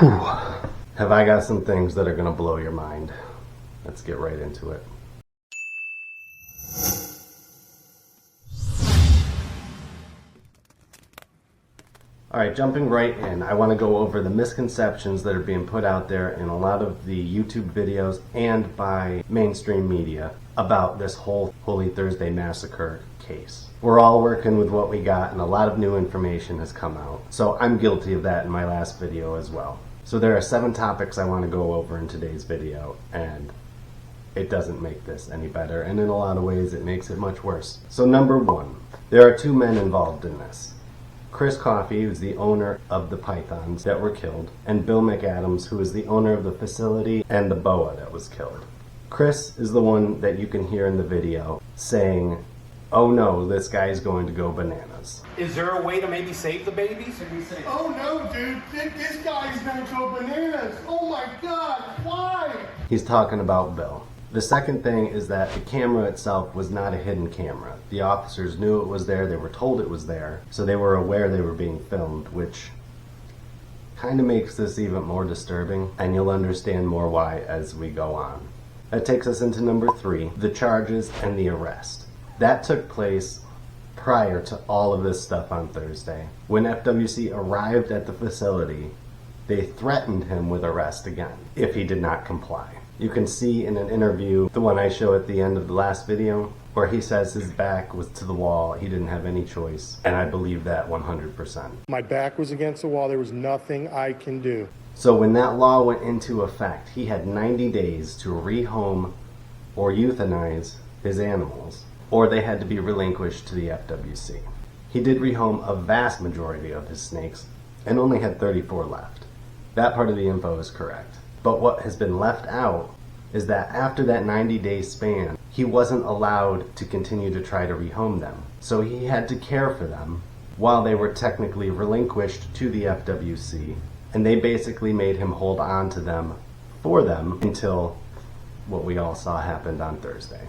Whew. Have I got some things that are going to blow your mind. Let's get right into it. Alright, jumping right in, I want to go over the misconceptions that are being put out there in a lot of the YouTube videos and by mainstream media about this whole Holy Thursday Massacre case. We're all working with what we got and a lot of new information has come out. So I'm guilty of that in my last video as well. So there are 7 topics I want to go over in today's video, and it doesn't make this any better, and in a lot of ways it makes it much worse. So number 1, there are 2 men involved in this. Chris Coffey, who's the owner of the pythons that were killed, and Bill McAdams, who is the owner of the facility and the boa that was killed. Chris is the one that you can hear in the video saying, "Oh no, this guy's going to go bananas." Is there a way to maybe save the babies? Oh no, dude, this guy's gonna go bananas. Oh my God, why? He's talking about Bill. The second thing is that the camera itself was not a hidden camera. The officers knew it was there, they were told it was there, so they were aware they were being filmed, which kind of makes this even more disturbing, and you'll understand more why as we go on. That takes us into number 3, the charges and the arrest. That took place prior to all of this stuff on Thursday. When FWC arrived at the facility, they threatened him with arrest again if he did not comply. You can see in an interview, the one I show at the end of the last video, where he says his back was to the wall, he didn't have any choice, and I believe that 100%. My back was against the wall, there was nothing I can do. So when that law went into effect, he had 90 days to rehome or euthanize his animals, or they had to be relinquished to the FWC. He did rehome a vast majority of his snakes, and only had 34 left. That part of the info is correct. But what has been left out is that after that 90-day span, he wasn't allowed to continue to try to rehome them. So he had to care for them while they were technically relinquished to the FWC, and they basically made him hold on to them for them until what we all saw happened on Thursday.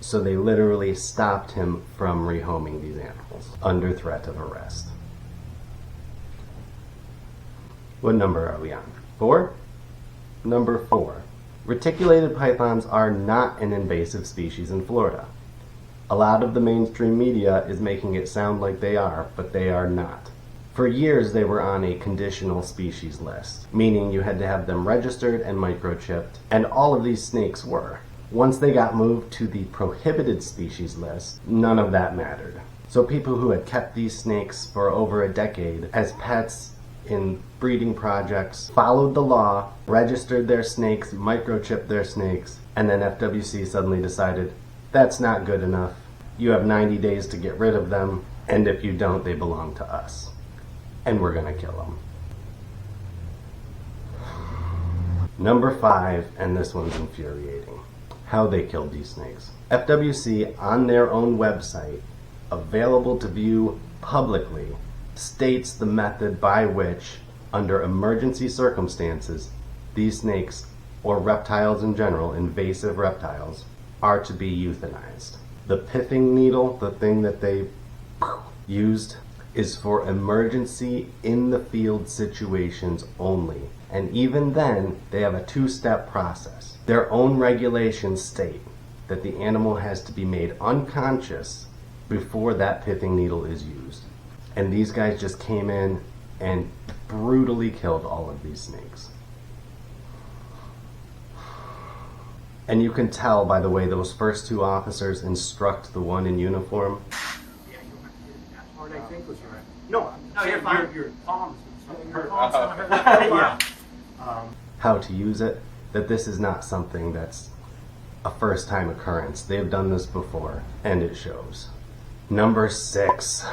So they literally stopped him from rehoming these animals under threat of arrest. What number are we on? 4? Number 4. Reticulated pythons are not an invasive species in Florida. A lot of the mainstream media is making it sound like they are, but they are not. For years they were on a conditional species list, meaning you had to have them registered and microchipped, and all of these snakes were. Once they got moved to the prohibited species list, none of that mattered. So people who had kept these snakes for over a decade as pets in breeding projects followed the law, registered their snakes, microchipped their snakes, and then FWC suddenly decided, that's not good enough. You have 90 days to get rid of them, and if you don't, they belong to us. And we're gonna kill them. Number 5, and this one's infuriating. How they killed these snakes. FWC on their own website, available to view publicly, states the method by which, under emergency circumstances, these snakes, or reptiles in general, invasive reptiles, are to be euthanized. The pithing needle, the thing that they used, is for emergency in the field situations only. And even then, they have a 2-step process. Their own regulations state that the animal has to be made unconscious before that pithing needle is used. And these guys just came in and brutally killed all of these snakes. And you can tell by the way those first 2 officers instruct the one in uniform. Yeah, you want to get that part, I think, was right. No, you're fine. Your palms. Your palms gonna hurt. Yeah. How to use it, that this is not something that's a first-time occurrence. They've done this before, and it shows. Number 6.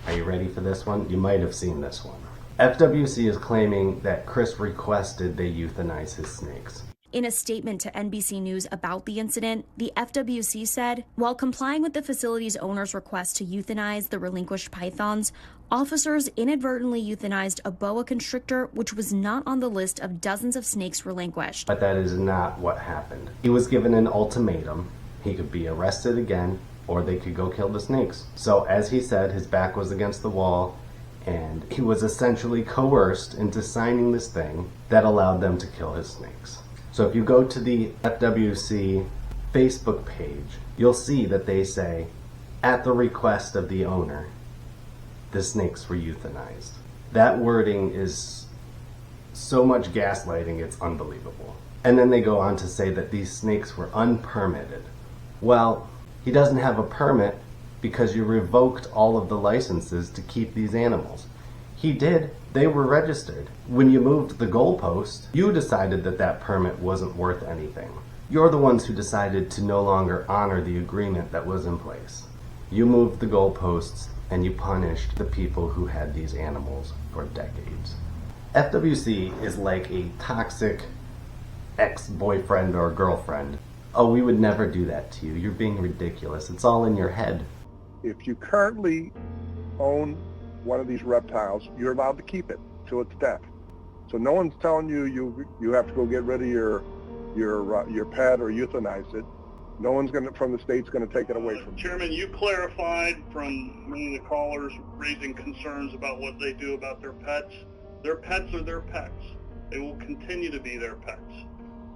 Are you ready for this one? You might have seen this one. FWC is claiming that Chris requested they euthanize his snakes. In a statement to NBC News about the incident, the FWC said, while complying with the facility's owner's request to euthanize the relinquished pythons, officers inadvertently euthanized a boa constrictor, which was not on the list of dozens of snakes relinquished. But that is not what happened. He was given an ultimatum. He could be arrested again, or they could go kill the snakes. So as he said, his back was against the wall, and he was essentially coerced into signing this thing that allowed them to kill his snakes. So if you go to the FWC Facebook page, you'll see that they say, at the request of the owner, the snakes were euthanized. That wording is so much gaslighting, it's unbelievable. And then they go on to say that these snakes were unpermitted. Well, he doesn't have a permit because you revoked all of the licenses to keep these animals. He did. They were registered. When you moved the goalpost, you decided that that permit wasn't worth anything. You're the ones who decided to no longer honor the agreement that was in place. You moved the goalposts and you punished the people who had these animals for decades. FWC is like a toxic ex-boyfriend or girlfriend. Oh, we would never do that to you. You're being ridiculous. It's all in your head. If you currently own one of these reptiles, you're allowed to keep it till its death. So no one's telling you you have to go get rid of your pet or euthanize it. No one's from the state's going to take it away from you. Chairman, you clarified from many of the callers raising concerns about what they do about their pets. Their pets are their pets. They will continue to be their pets.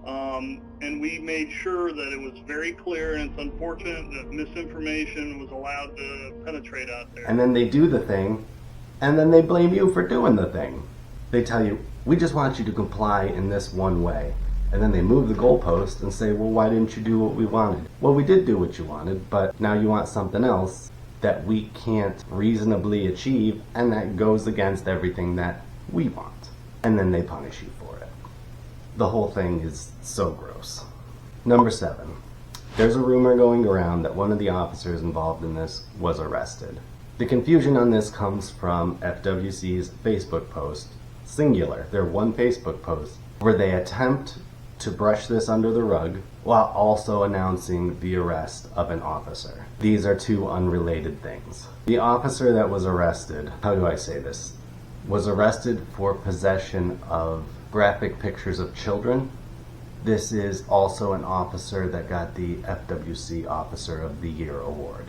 And we made sure that it was very clear, and it's unfortunate that misinformation was allowed to penetrate out there. And then they do the thing, and then they blame you for doing the thing. They tell you, we just want you to comply in this one way. And then they move the goalpost and say, well, why didn't you do what we wanted? Well, we did do what you wanted, but now you want something else that we can't reasonably achieve, and that goes against everything that we want. And then they punish you for it. The whole thing is so gross. Number 7. There's a rumor going around that one of the officers involved in this was arrested. The confusion on this comes from FWC's Facebook post, singular, their one Facebook post, where they attempt to brush this under the rug while also announcing the arrest of an officer. These are two unrelated things. The officer that was arrested, how do I say this, was arrested for possession of graphic pictures of children. This is also an officer that got the FWC Officer of the Year award.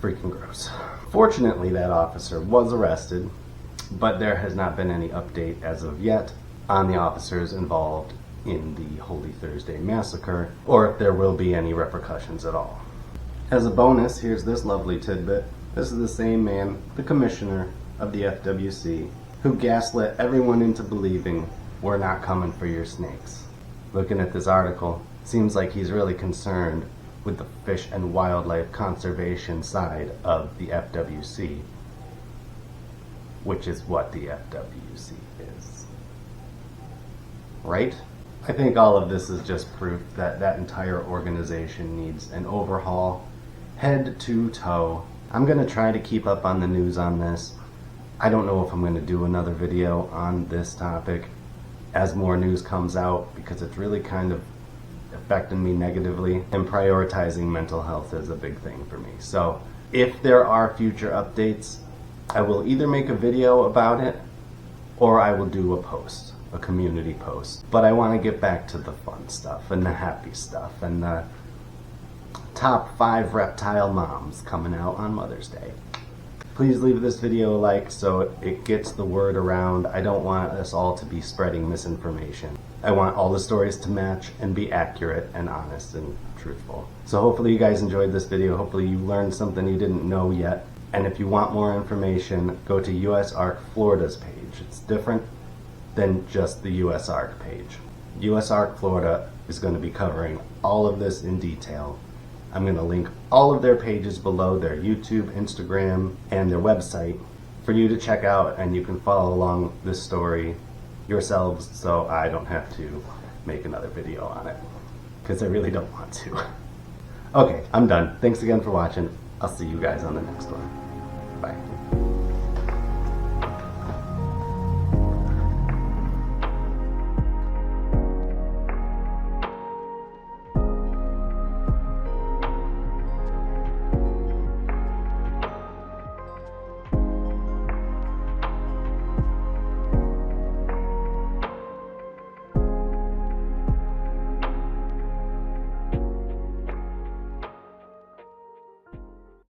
Freaking gross. Fortunately, that officer was arrested, but there has not been any update as of yet on the officers involved in the Holy Thursday Massacre, or if there will be any repercussions at all. As a bonus, here's this lovely tidbit. This is the same man, the commissioner of the FWC, who gaslit everyone into believing we're not coming for your snakes. Looking at this article, seems like he's really concerned with the fish and wildlife conservation side of the FWC, which is what the FWC is. Right? I think all of this is just proof that that entire organization needs an overhaul, head to toe. I'm going to try to keep up on the news on this. I don't know if I'm going to do another video on this topic as more news comes out, because it's really kind of affecting me negatively, and prioritizing mental health is a big thing for me. So if there are future updates, I will either make a video about it or I will do a post, a community post. But I want to get back to the fun stuff and the happy stuff and the top 5 reptile moms coming out on Mother's Day. Please leave this video a like so it gets the word around. I don't want us all to be spreading misinformation. I want all the stories to match and be accurate and honest and truthful. So hopefully you guys enjoyed this video. Hopefully you learned something you didn't know yet. And if you want more information, go to US Ark Florida's page. It's different than just the US Ark page. US Ark Florida is going to be covering all of this in detail. I'm going to link all of their pages below, their YouTube, Instagram, and their website for you to check out, and you can follow along this story yourselves so I don't have to make another video on it, because I really don't want to. Okay, I'm done. Thanks again for watching. I'll see you guys on the next one. Bye.